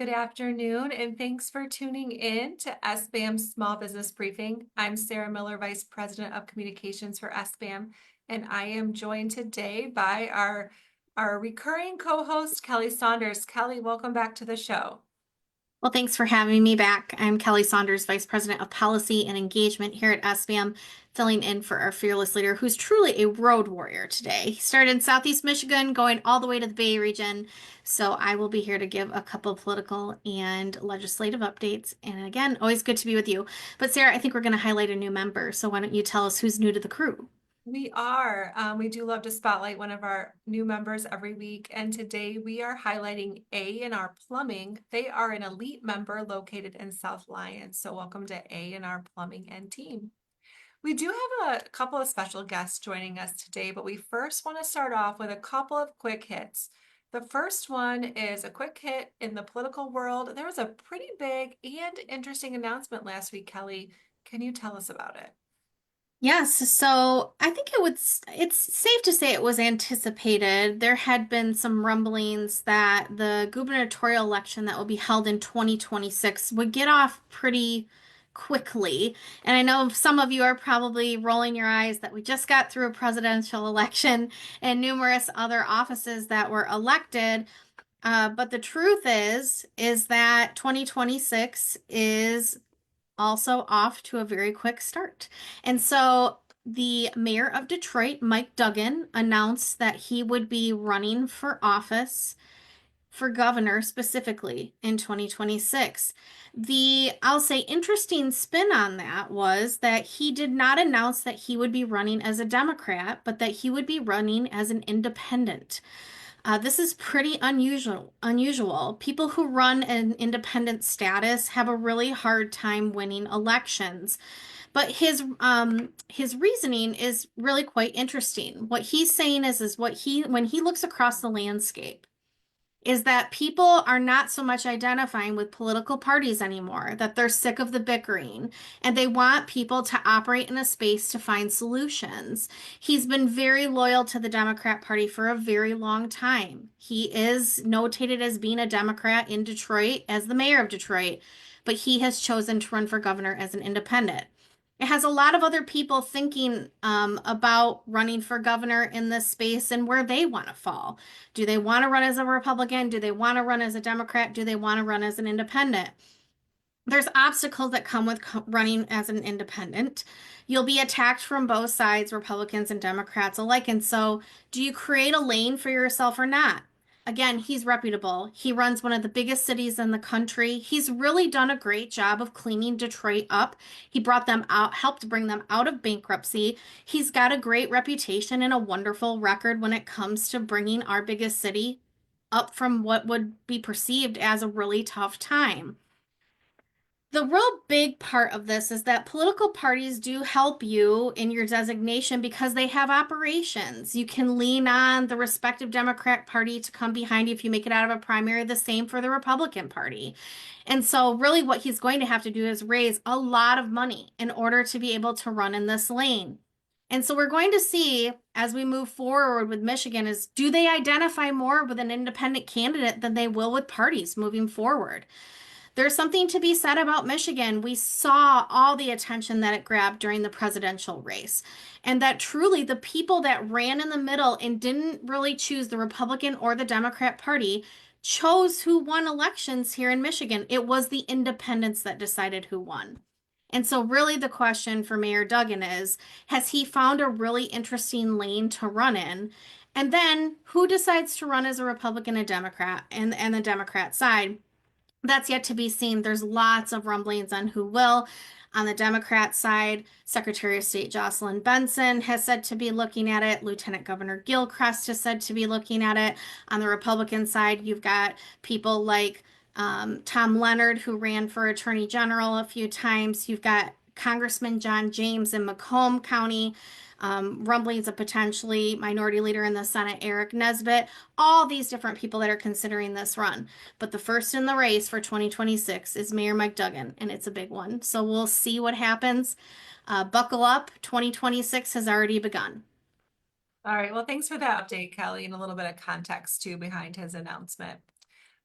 Good afternoon, and thanks for tuning in to SBAM's Small Business Briefing. I'm Sarah Miller, Vice President of Communications for SBAM, and I am joined today by our recurring co-host, Kelli Saunders. Kelli, welcome back to the show. Well, thanks for having me back. I'm Kelli Saunders, Vice President of Policy and Engagement here at SBM, filling in for our fearless leader, who's truly a road warrior today. He started in Southeast Michigan, going all the way to the Bay region. So I will be here to give a couple of political and legislative updates. And again, always good to be with you. But Sarah, I think we're going to highlight a new member. So why don't you tell us who's new to the crew? We are. We do love to spotlight one of our new members every week, and today we are highlighting A&R Plumbing. They are an elite member located in South Lyon. So welcome to A&R Plumbing and team. We do have a couple of special guests joining us today, but we first want to start off with a couple of quick hits. The first one is a quick hit in the political world. There was a pretty big and interesting announcement last week, Kelli. Can you tell us about it? Yes, so I think it's safe to say it was anticipated. There had been some rumblings that the gubernatorial election that will be held in 2026 would get off pretty quickly. And I know some of you are probably rolling your eyes that we just got through a presidential election and numerous other offices that were elected. But the truth is that 2026 is also off to a very quick start. And so the mayor of Detroit, Mike Duggan, announced that he would be running for office for governor specifically in 2026. I'll say, interesting spin on that was that he did not announce that he would be running as a Democrat, but that he would be running as an independent. This is pretty unusual. People who run an independent status have a really hard time winning elections. But his reasoning is really quite interesting. What he's saying is what he when he looks across the landscape, is that people are not so much identifying with political parties anymore, that they're sick of the bickering, and they want people to operate in a space to find solutions. He's been very loyal to the Democrat Party for a very long time. He is notated as being a Democrat in Detroit, as the mayor of Detroit, but he has chosen to run for governor as an independent. It has a lot of other people thinking about running for governor in this space and where they want to fall. Do they want to run as a Republican? Do they want to run as a Democrat? Do they want to run as an independent? There's obstacles that come with running as an independent. You'll be attacked from both sides, Republicans and Democrats alike. And so, do you create a lane for yourself or not? Again, he's reputable. He runs one of the biggest cities in the country. He's really done a great job of cleaning Detroit up. He brought them out, helped bring them out of bankruptcy. He's got a great reputation and a wonderful record when it comes to bringing our biggest city up from what would be perceived as a really tough time. The real big part of this is that political parties do help you in your designation because they have operations. You can lean on the respective Democratic Party to come behind you if you make it out of a primary, the same for the Republican Party. And so, really, what he's going to have to do is raise a lot of money in order to be able to run in this lane. And so, we're going to see as we move forward with Michigan is do they identify more with an independent candidate than they will with parties moving forward? There's something to be said about Michigan. We saw all the attention that it grabbed during the presidential race, and that truly the people that ran in the middle and didn't really choose the Republican or the Democrat Party chose who won elections here in Michigan. It was the independents that decided who won. And so, really, the question for Mayor Duggan is, has he found a really interesting lane to run in? And then, who decides to run as a Republican and Democrat and the Democrat side? That's yet to be seen. There's lots of rumblings on who will. On the Democrat side, Secretary of State Jocelyn Benson has said to be looking at it. Lieutenant Governor Gilchrist has said to be looking at it. On the Republican side, you've got people like Tom Leonard, who ran for Attorney General a few times. You've got Congressman John James in Macomb County, rumblings of potentially Minority Leader in the Senate, Eric Nesbitt, all these different people that are considering this run. But the first in the race for 2026 is Mayor Mike Duggan, and it's a big one. So we'll see what happens. Buckle up. 2026 has already begun. All right. Well, thanks for that update, Kelli, and a little bit of context too behind his announcement.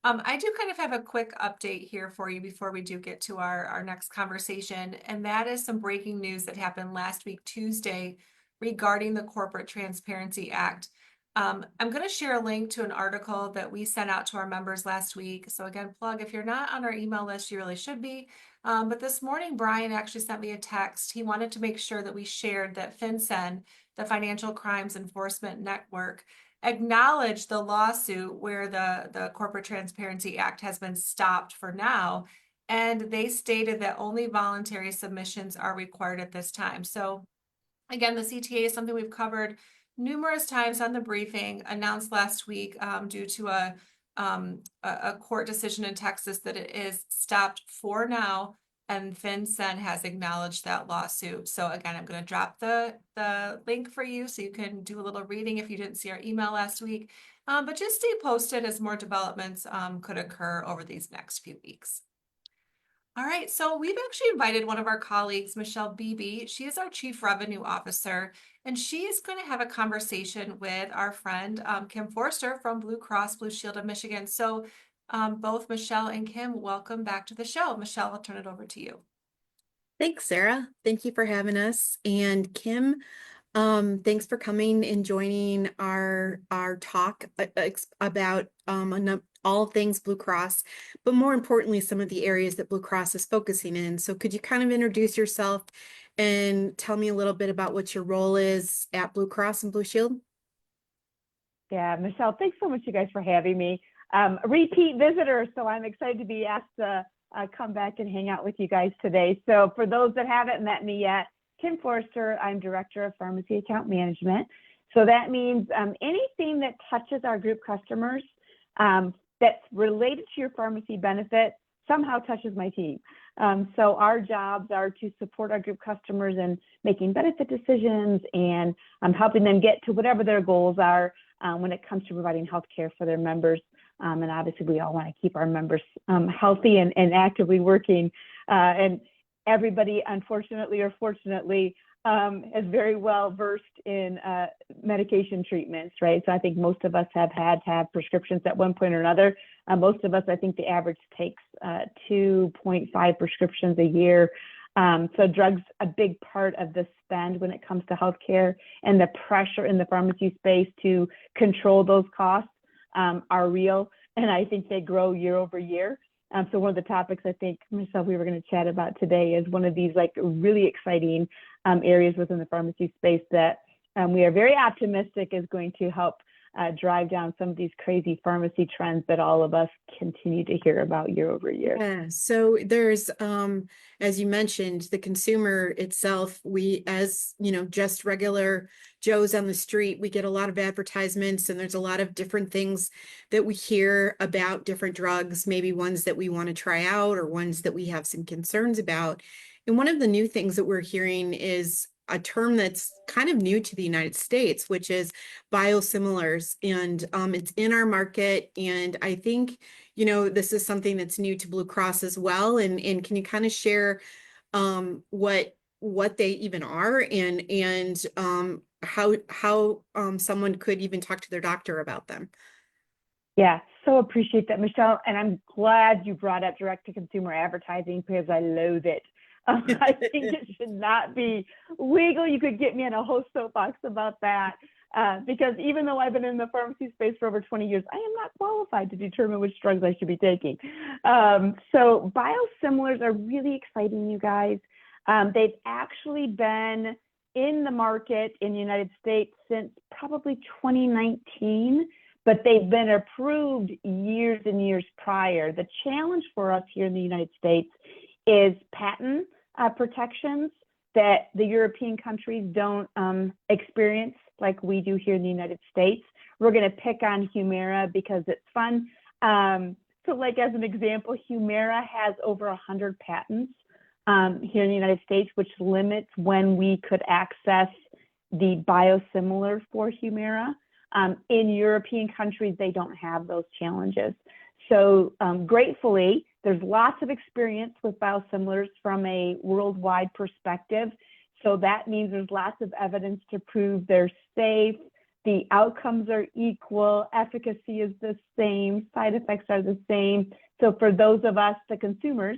I do kind of have a quick update here for you before we do get to our next conversation, and that is some breaking news that happened last week, Tuesday, regarding the Corporate Transparency Act. I'm going to share a link to an article that we sent out to our members last week. So again, plug, if you're not on our email list, you really should be. But this morning, Brian actually sent me a text. He wanted to make sure that we shared that FinCEN, the Financial Crimes Enforcement Network, acknowledge the lawsuit where the Corporate Transparency Act has been stopped for now. And they stated that only voluntary submissions are required at this time. So again, the CTA is something we've covered numerous times on the briefing, announced last week due to a court decision in Texas that it is stopped for now, and FinCEN has acknowledged that lawsuit. So again, I'm going to drop the link for you so you can do a little reading if you didn't see our email last week. But just stay posted as more developments could occur over these next few weeks. All right, so we've actually invited one of our colleagues, Michelle Beebe. She is our Chief Revenue Officer, and she is going to have a conversation with our friend Kim Forster from Blue Cross Blue Shield of Michigan. So both Michelle and Kim, welcome back to the show. Michelle, I'll turn it over to you. Thanks, Sarah. Thank you for having us. And Kim, thanks for coming and joining our talk about all things Blue Cross, but more importantly, some of the areas that Blue Cross is focusing in. So could you kind of introduce yourself and tell me a little bit about what your role is at Blue Cross and Blue Shield? Yeah, Michelle, thanks so much, you guys, for having me. Repeat visitor, so I'm excited to be asked to come back and hang out with you guys today. So for those that haven't met me yet, Kim Forster, I'm Director of Pharmacy Account Management. So that means anything that touches our group customers that's related to your pharmacy benefit somehow touches my team. So our jobs are to support our group customers in making benefit decisions and helping them get to whatever their goals are when it comes to providing healthcare for their members. And obviously, we all want to keep our members healthy and actively working. And everybody, unfortunately or fortunately, is very well versed in medication treatments, right? So I think most of us have had to have prescriptions at one point or another. Most of us, I think the average takes 2.5 prescriptions a year. So drugs, a big part of the spend when it comes to healthcare, and the pressure in the pharmacy space to control those costs are real. And I think they grow year over year. So one of the topics I think, Michelle, we were going to chat about today is one of these like really exciting areas within the pharmacy space that we are very optimistic is going to help drive down some of these crazy pharmacy trends that all of us continue to hear about year over year. Yeah, so there's, as you mentioned, the consumer itself, we, as you know, just regular Joes on the street, we get a lot of advertisements, and there's a lot of different things that we hear about different drugs, maybe ones that we want to try out or ones that we have some concerns about. And one of the new things that we're hearing is a term that's kind of new to the United States, which is biosimilars. And it's in our market. And I think, you know, this is something that's new to Blue Cross as well. And can you kind of share what they even are and how someone could even talk to their doctor about them? Yeah, so appreciate that, Michelle. And I'm glad you brought up direct-to-consumer advertising because I loathe it. I think it should not be legal. You could get me on a whole soapbox about that because even though I've been in the pharmacy space for over 20 years, I am not qualified to determine which drugs I should be taking. So biosimilars are really exciting, you guys. They've actually been in the market in the United States since probably 2019, but they've been approved years and years prior. The challenge for us here in the United States is patent protections that the European countries don't experience like we do here in the United States. We're going to pick on Humira because it's fun. So like as an example, Humira has over 100 patents here in the United States, which limits when we could access the biosimilar for Humira. In European countries, they don't have those challenges. So gratefully, there's lots of experience with biosimilars from a worldwide perspective. So that means there's lots of evidence to prove they're safe, the outcomes are equal, efficacy is the same, side effects are the same. So for those of us, the consumers,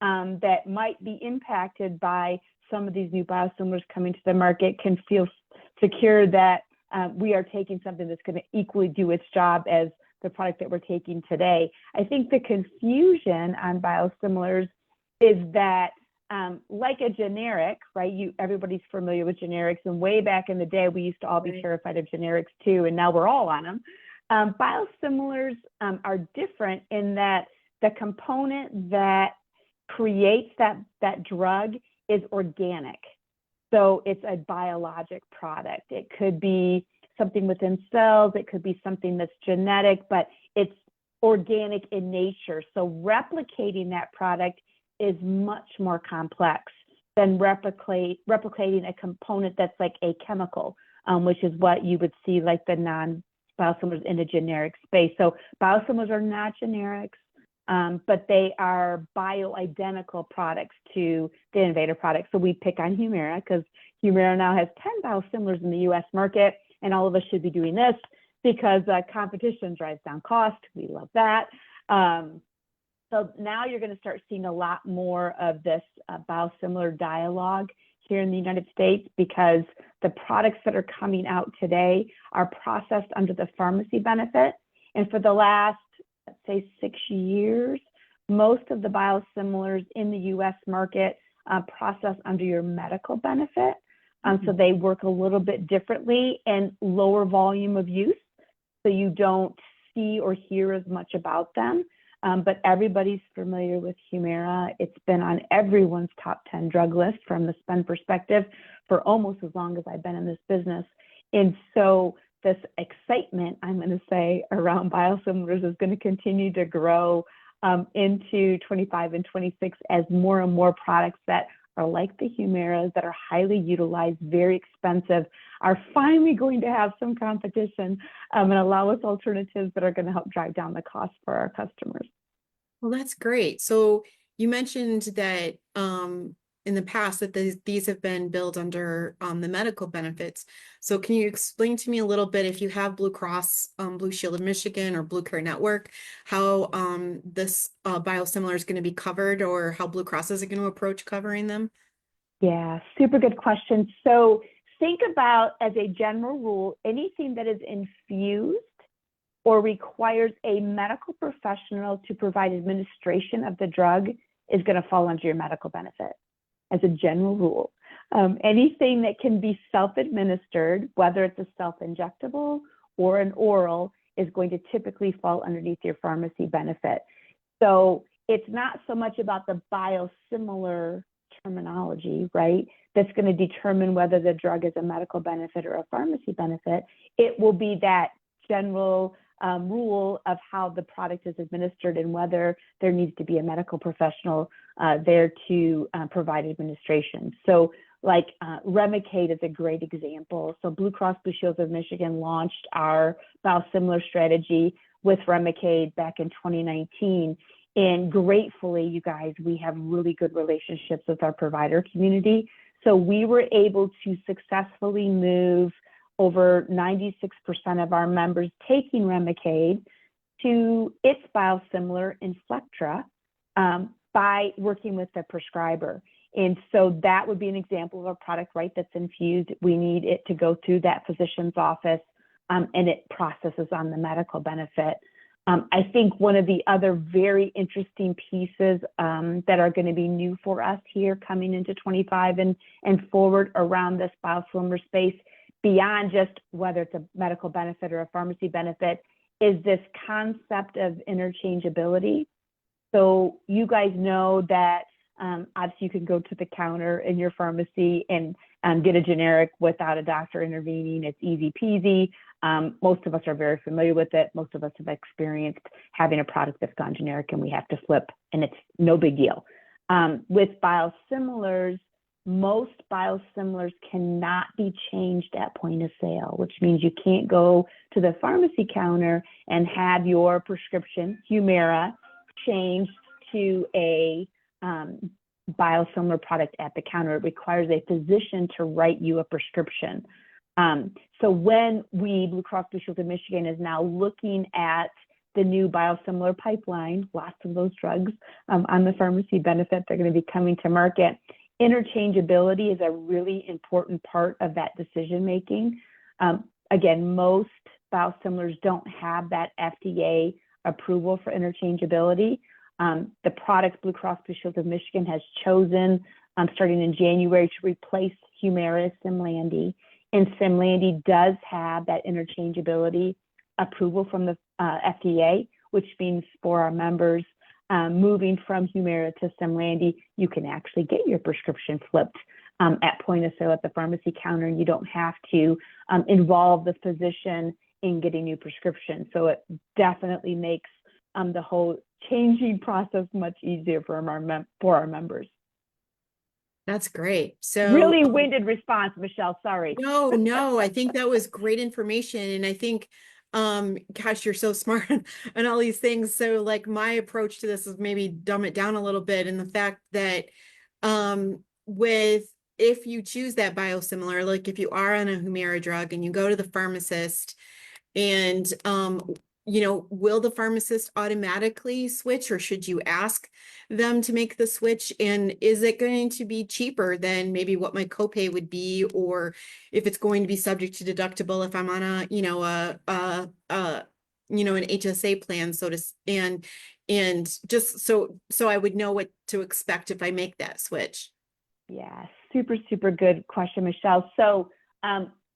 that might be impacted by some of these new biosimilars coming to the market can feel secure that we are taking something that's going to equally do its job as the product that we're taking today. I think the confusion on biosimilars is that like a generic, right? Everybody's familiar with generics, and way back in the day, we used to all be terrified of generics too, and now we're all on them. Biosimilars are different in that the component that creates that drug is organic. So it's a biologic product. It could be something within cells, it could be something that's genetic, but it's organic in nature. So replicating that product is much more complex than replicating a component that's like a chemical, which is what you would see like the non-biosimilars in a generic space. So biosimilars are not generics, but they are bioidentical products to the innovator products. So we pick on Humira because Humira now has 10 biosimilars in the US market, and all of us should be doing this because competition drives down cost. We love that. So now you're going to start seeing a lot more of this biosimilar dialogue here in the United States because the products that are coming out today are processed under the pharmacy benefit. And for the last, let's say, 6 years, most of the biosimilars in the US market process under your medical benefit. So they work a little bit differently and lower volume of use. So you don't see or hear as much about them. But everybody's familiar with Humira. It's been on everyone's top 10 drug list from the spend perspective for almost as long as I've been in this business. And so this excitement, I'm going to say, around biosimilars is going to continue to grow into 25 and 26 as more and more products that are like the Humiras that are highly utilized, very expensive, are finally going to have some competition and allow us alternatives that are going to help drive down the cost for our customers. Well, that's great. So you mentioned that in the past that these have been billed under the medical benefits. So can you explain to me a little bit, if you have Blue Cross Blue Shield of Michigan or Blue Care Network, how this biosimilar is going to be covered, or how Blue Cross is going to approach covering them? Yeah, super good question. So think about, as a general rule, anything that is infused or requires a medical professional to provide administration of the drug is going to fall under your medical benefit as a general rule. Anything that can be self-administered, whether it's a self-injectable or an oral, is going to typically fall underneath your pharmacy benefit. So it's not so much about the biosimilar terminology, right, that's going to determine whether the drug is a medical benefit or a pharmacy benefit. It will be that general rule of how the product is administered and whether there needs to be a medical professional there to provide administration. So like Remicade is a great example. So Blue Cross Blue Shield of Michigan launched our biosimilar strategy with Remicade back in 2019. And gratefully, you guys, we have really good relationships with our provider community. So we were able to successfully move over 96% of our members taking Remicade to its biosimilar Inflectra by working with the prescriber. And so that would be an example of a product, right, that's infused. We need it to go through that physician's office and it processes on the medical benefit. I think one of the other very interesting pieces that are going to be new for us here coming into 25 and forward around this biosimilar space, beyond just whether it's a medical benefit or a pharmacy benefit, is this concept of interchangeability. So you guys know that obviously you can go to the counter in your pharmacy and get a generic without a doctor intervening. It's easy peasy. Most of us are very familiar with it. Most of us have experienced having a product that's gone generic and we have to flip, and it's no big deal. With biosimilars, most biosimilars cannot be changed at point of sale, which means you can't go to the pharmacy counter and have your prescription, Humira, changed to a biosimilar product at the counter. It requires a physician to write you a prescription. So when Blue Cross Blue Shield of Michigan is now looking at the new biosimilar pipeline, lots of those drugs on the pharmacy benefit, they're going to be coming to market. Interchangeability is a really important part of that decision making. Again, most biosimilars don't have that FDA approval for interchangeability. The product Blue Cross Blue Shield of Michigan has chosen starting in January to replace Humira Simlandi. And Simlandi does have that interchangeability approval from the FDA, which means for our members moving from Humira to Simlandi, you can actually get your prescription flipped at point of sale at the pharmacy counter, and you don't have to involve the physician in getting new prescriptions. So it definitely makes the whole changing process much easier for our members. That's great. So really winded response, Michelle. Sorry. No, I think that was great information. And I think, gosh, you're so smart on all these things. So like my approach to this is maybe dumb it down a little bit. And the fact that, if you choose that biosimilar, like if you are on a Humira drug and you go to the pharmacist and, will the pharmacist automatically switch, or should you ask them to make the switch? And is it going to be cheaper than maybe what my copay would be, or if it's going to be subject to deductible if I'm on an HSA plan, and just so I would know what to expect if I make that switch. Yeah, super, super good question, Michelle. So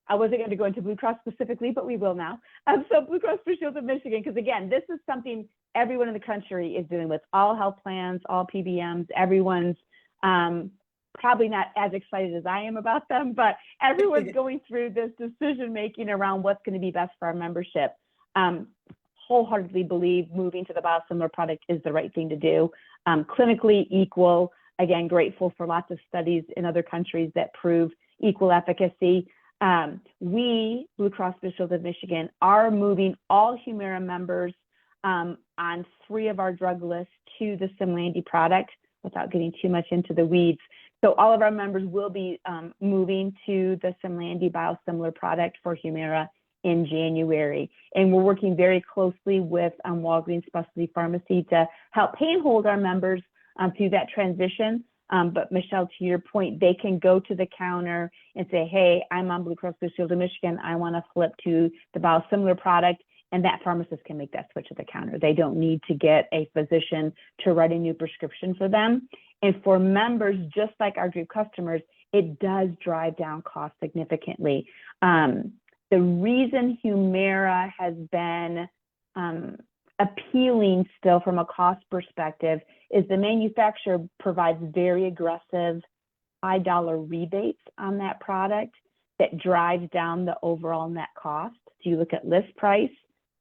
I wasn't going to go into Blue Cross specifically, but we will now. So Blue Cross Blue Shield of Michigan, because again, this is something everyone in the country is dealing with. All health plans, all PBMs, everyone's probably not as excited as I am about them, but everyone's going through this decision making around what's going to be best for our membership. Wholeheartedly believe moving to the biosimilar product is the right thing to do. Clinically equal, again, grateful for lots of studies in other countries that prove equal efficacy. We, Blue Cross Blue Shield of Michigan, are moving all Humira members on 3 of our drug lists to the Simlandi product without getting too much into the weeds. So all of our members will be moving to the Simlandi biosimilar product for Humira in January. And we're working very closely with Walgreens Specialty Pharmacy to help handhold our members through that transition. But Michelle, to your point, they can go to the counter and say, hey, I'm on Blue Cross Blue Shield of Michigan. I want to flip to the biosimilar product. And that pharmacist can make that switch at the counter. They don't need to get a physician to write a new prescription for them. And for members, just like our group customers, it does drive down costs significantly. The reason Humira has been appealing still from a cost perspective is the manufacturer provides very aggressive high dollar rebates on that product that drives down the overall net cost. So you look at list price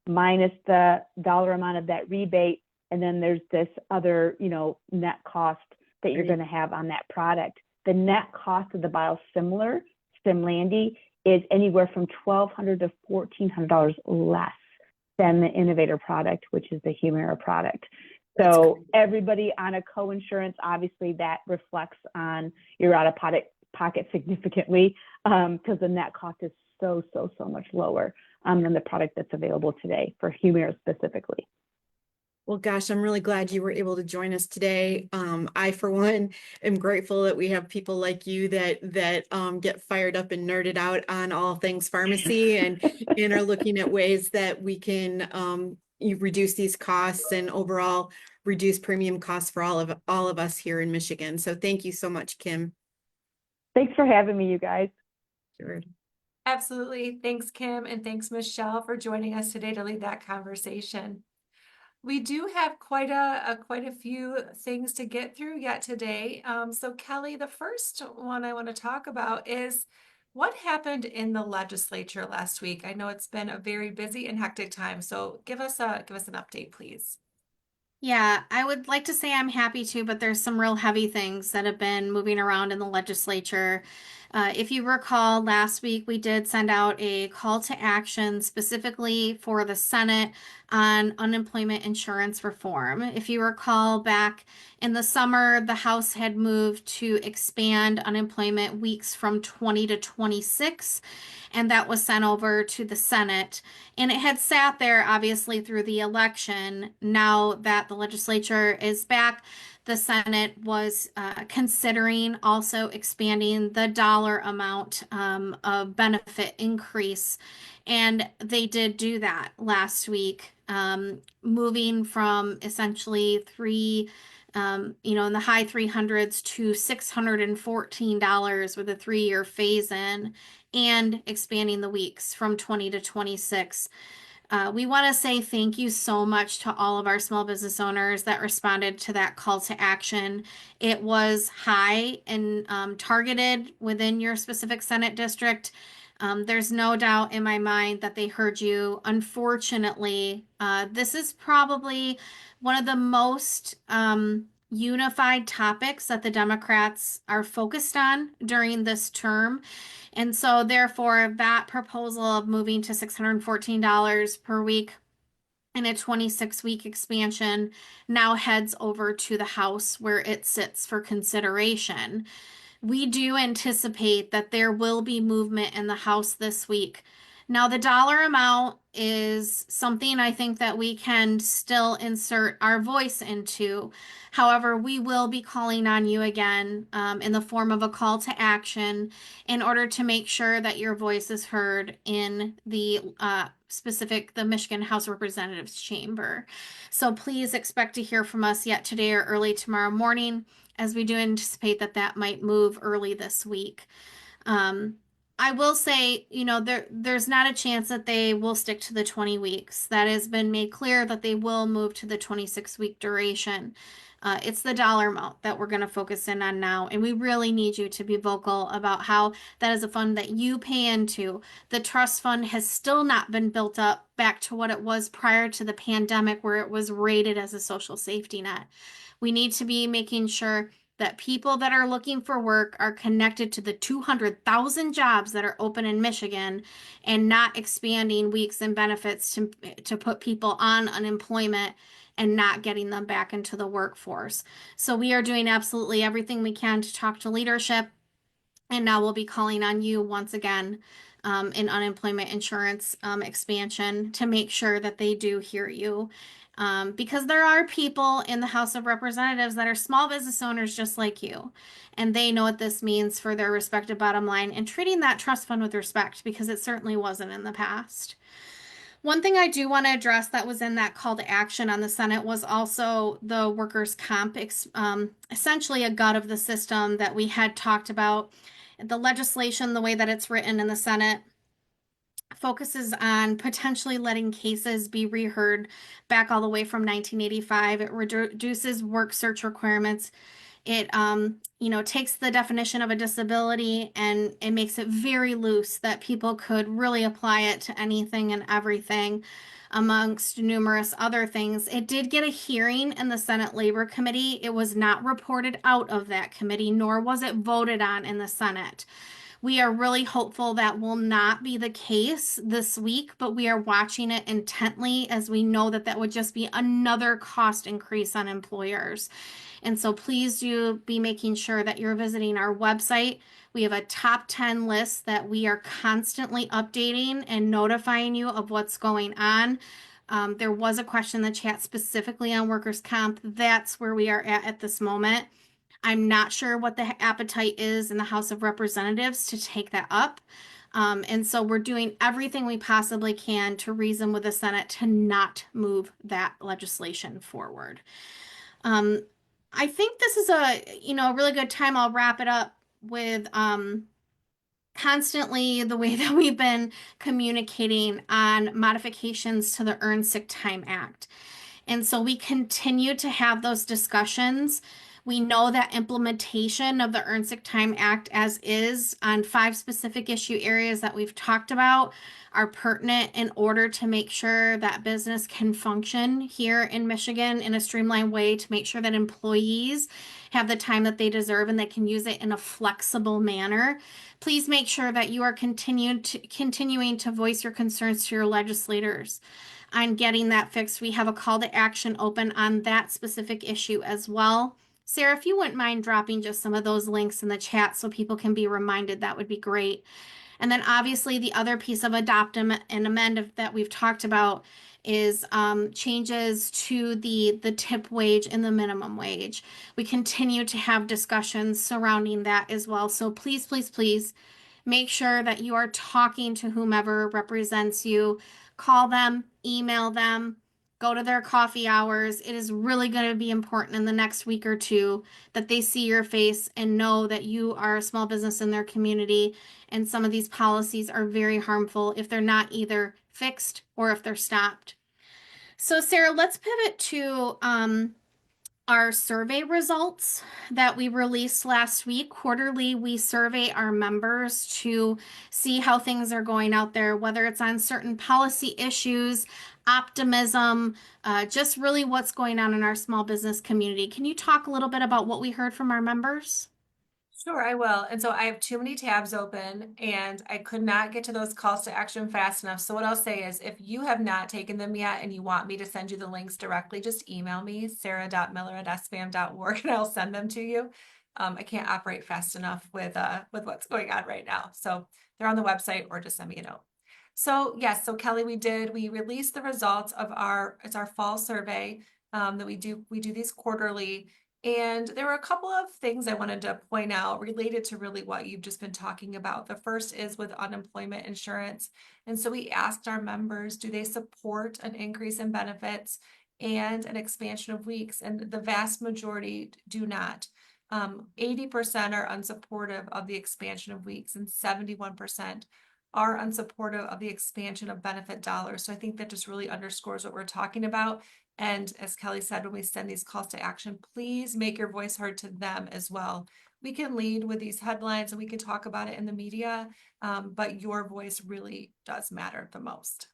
minus the dollar amount of that rebate, and then there's this other, net cost that you're going to have on that product. The net cost of the biosimilar Simlandi is anywhere from $1,200 to $1,400 less than the innovator product, which is the Humira product. So everybody on a co-insurance, obviously that reflects on your out-of-pocket significantly because the net cost is so much lower than the product that's available today for Humira specifically. Well, gosh, I'm really glad you were able to join us today. I, for one, am grateful that we have people like you that get fired up and nerded out on all things pharmacy and are looking at ways that we can reduce these costs and overall reduce premium costs for all of us here in Michigan. So thank you so much, Kim. Thanks for having me, you guys. Sure. Absolutely. Thanks, Kim, and thanks, Michelle, for joining us today to lead that conversation. We do have quite a few things to get through yet today. So Kelly, the first one I want to talk about is what happened in the legislature last week. I know it's been a very busy and hectic time, so give us an update, please. Yeah, I would like to say I'm happy to, but there's some real heavy things that have been moving around in the legislature. If you recall, last week we did send out a call to action specifically for the Senate on unemployment insurance reform. If you recall, back in the summer, the House had moved to expand unemployment weeks from 20 to 26, and that was sent over to the Senate. And it had sat there obviously through the election. Now that the legislature is back, the Senate was considering also expanding the dollar amount of benefit increase. And they did do that last week, moving from essentially in the high 300s to $614 with a 3-year phase in and expanding the weeks from 20 to 26. We want to say thank you so much to all of our small business owners that responded to that call to action. It was high and targeted within your specific Senate district. There's no doubt in my mind that they heard you. Unfortunately, this is probably one of the most unified topics that the Democrats are focused on during this term. And so, therefore, that proposal of moving to $614 per week and a 26-week expansion now heads over to the House where it sits for consideration. We do anticipate that there will be movement in the House this week. Now, the dollar amount is something I think that we can still insert our voice into. However, we will be calling on you again in the form of a call to action in order to make sure that your voice is heard in the Michigan House of Representatives chamber. So please expect to hear from us yet today or early tomorrow morning, as we do anticipate that that might move early this week. I will say, there's not a chance that they will stick to the 20 weeks. That has been made clear that they will move to the 26-week duration. It's the dollar amount that we're going to focus in on now. And we really need you to be vocal about how that is a fund that you pay into. The trust fund has still not been built up back to what it was prior to the pandemic, where it was rated as a social safety net. We need to be making sure that people that are looking for work are connected to the 200,000 jobs that are open in Michigan and not expanding weeks and benefits to put people on unemployment and not getting them back into the workforce. So we are doing absolutely everything we can to talk to leadership, and now we'll be calling on you once again in unemployment insurance expansion to make sure that they do hear you. Because there are people in the House of Representatives that are small business owners just like you, and they know what this means for their respective bottom line and treating that trust fund with respect, because it certainly wasn't in the past. One thing I do want to address that was in that call to action on the Senate was also the workers' comp, essentially a gut of the system that we had talked about. The legislation, the way that it's written in the Senate, focuses on potentially letting cases be reheard back all the way from 1985. It reduces work search requirements. It, takes the definition of a disability and it makes it very loose that people could really apply it to anything and everything, amongst numerous other things. It did get a hearing in the Senate Labor Committee. It was not reported out of that committee, nor was it voted on in the Senate. We are really hopeful that will not be the case this week, but we are watching it intently, as we know that that would just be another cost increase on employers. And so please do be making sure that you're visiting our website. We have a top 10 list that we are constantly updating and notifying you of what's going on. There was a question in the chat specifically on workers' comp. That's where we are at this moment. I'm not sure what the appetite is in the House of Representatives to take that up. And so we're doing everything we possibly can to reason with the Senate to not move that legislation forward. I think this is a really good time. I'll wrap it up with constantly the way that we've been communicating on modifications to the Earned Sick Time Act. And so we continue to have those discussions. We know that implementation of the Earned Sick Time Act as is on 5 specific issue areas that we've talked about are pertinent in order to make sure that business can function here in Michigan in a streamlined way to make sure that employees have the time that they deserve and they can use it in a flexible manner. Please make sure that you are continuing to voice your concerns to your legislators on getting that fixed. We have a call to action open on that specific issue as well. Sarah, if you wouldn't mind dropping just some of those links in the chat so people can be reminded, that would be great. And then obviously the other piece of adopt and amend that we've talked about is changes to the tip wage and the minimum wage. We continue to have discussions surrounding that as well. So please, please, please make sure that you are talking to whomever represents you. Call them, email them, go to their coffee hours. It is really going to be important in the next week or two that they see your face and know that you are a small business in their community. And some of these policies are very harmful if they're not either fixed or if they're stopped. So, Sarah, let's pivot to our survey results that we released last week. Quarterly, we survey our members to see how things are going out there, whether it's on certain policy issues, optimism, just really what's going on in our small business community. Can you talk a little bit about what we heard from our members? Sure, I will. And so I have too many tabs open and I could not get to those calls to action fast enough. So what I'll say is if you have not taken them yet and you want me to send you the links directly, just email me, sarah.miller@sfam.org, and I'll send them to you. I can't operate fast enough with what's going on right now. So they're on the website or just send me a note. So yes, so Kelly, we released the results of it's our fall survey that we do these quarterly. And there were a couple of things I wanted to point out related to really what you've just been talking about. The first is with unemployment insurance. And so we asked our members, do they support an increase in benefits and an expansion of weeks? And the vast majority do not. 80% are unsupportive of the expansion of weeks and 71% are unsupportive of the expansion of benefit dollars. So I think that just really underscores what we're talking about. And as Kelly said, when we send these calls to action, please make your voice heard to them as well. We can lead with these headlines and we can talk about it in the media, but your voice really does matter the most.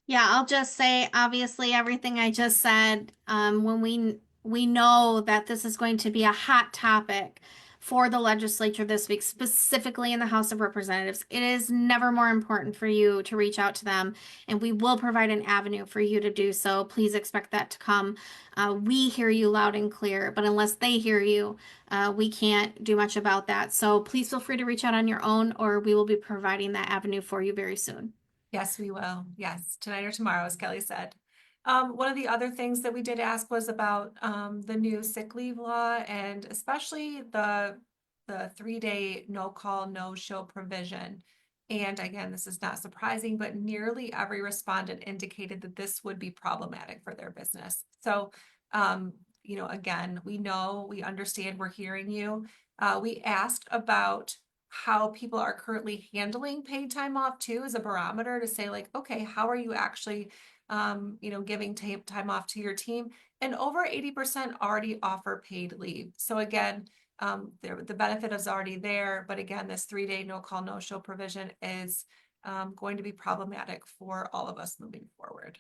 Yeah, I'll just say, obviously, everything I just said, when we know that this is going to be a hot topic for the legislature this week, specifically in the House of Representatives, it is never more important for you to reach out to them, and we will provide an avenue for you to do so. Please expect that to come. We hear you loud and clear, but unless they hear you, we can't do much about that. So please feel free to reach out on your own, or we will be providing that avenue for you very soon. Yes, we will. Yes, tonight or tomorrow, as Kelly said. One of the other things that we did ask was about the new sick leave law and especially the 3-day no call, no show provision. And again, this is not surprising, but nearly every respondent indicated that this would be problematic for their business. So, again, we understand, we're hearing you. We asked about how people are currently handling paid time off too, as a barometer to say like, okay, how are you actually giving time off to your team? And over 80% already offer paid leave. So again, the benefit is already there, but again, this 3-day no call, no show provision is going to be problematic for all of us moving forward.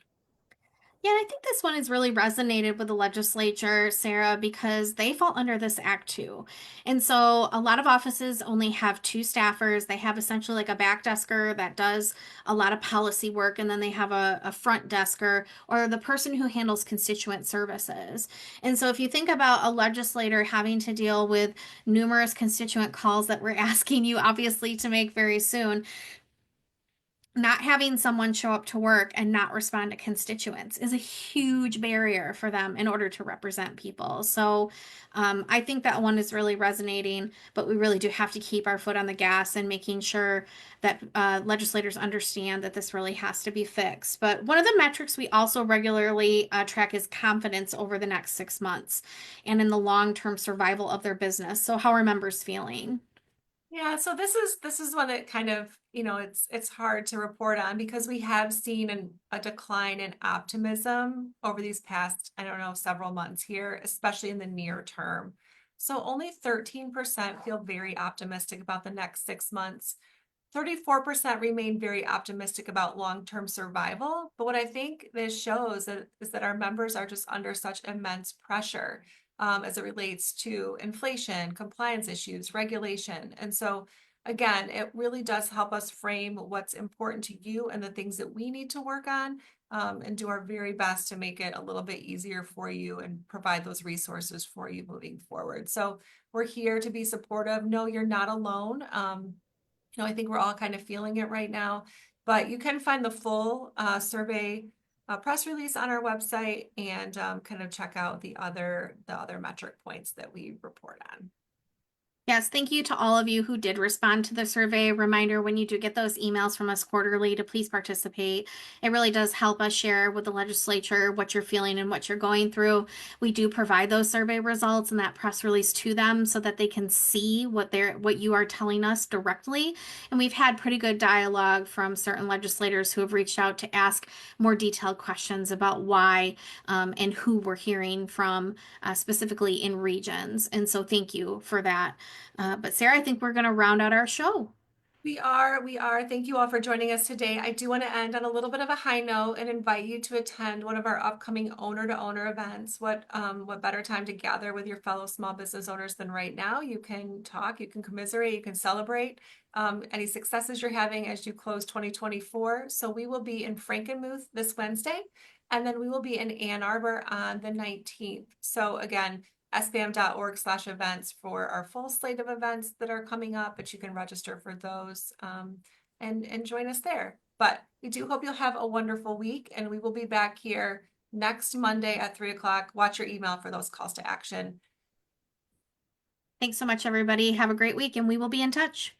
Yeah, and I think this one has really resonated with the legislature, Sarah, because they fall under this act too. And so a lot of offices only have 2 staffers. They have essentially like a back desker that does a lot of policy work, and then they have a front desker or the person who handles constituent services. And so if you think about a legislator having to deal with numerous constituent calls that we're asking you obviously to make very soon, not having someone show up to work and not respond to constituents is a huge barrier for them in order to represent people. So I think that one is really resonating, but we really do have to keep our foot on the gas and making sure that legislators understand that this really has to be fixed. But one of the metrics we also regularly track is confidence over the next 6 months and in the long-term survival of their business. So how are members feeling? Yeah, so this is one that kind of, it's hard to report on because we have seen a decline in optimism over these past, I don't know, several months here, especially in the near term. So only 13% feel very optimistic about the next 6 months. 34% remain very optimistic about long-term survival. But what I think this shows is that our members are just under such immense pressure as it relates to inflation, compliance issues, regulation. And so, again, it really does help us frame what's important to you and the things that we need to work on, and do our very best to make it a little bit easier for you and provide those resources for you moving forward. So we're here to be supportive. No, you're not alone. I think we're all kind of feeling it right now, but you can find the full survey press release on our website and kind of check out the other metric points that we report on. Yes, thank you to all of you who did respond to the survey. Reminder, when you do get those emails from us quarterly, to please participate. It really does help us share with the legislature what you're feeling and what you're going through. We do provide those survey results and that press release to them so that they can see what you are telling us directly. And we've had pretty good dialogue from certain legislators who have reached out to ask more detailed questions about why and who we're hearing from, specifically in regions. And so thank you for that. But Sarah, I think we're going to round out our show. We are. Thank you all for joining us today. I do want to end on a little bit of a high note and invite you to attend one of our upcoming owner-to-owner events. What better time to gather with your fellow small business owners than right now? You can talk, you can commiserate, you can celebrate any successes you're having as you close 2024. So we will be in Frankenmuth this Wednesday, and then we will be in Ann Arbor on the 19th. So again, sbam.org/events for our full slate of events that are coming up, but you can register for those and join us there. But we do hope you'll have a wonderful week, and we will be back here next Monday at 3 o'clock. Watch your email for those calls to action. Thanks so much, everybody. Have a great week, and we will be in touch.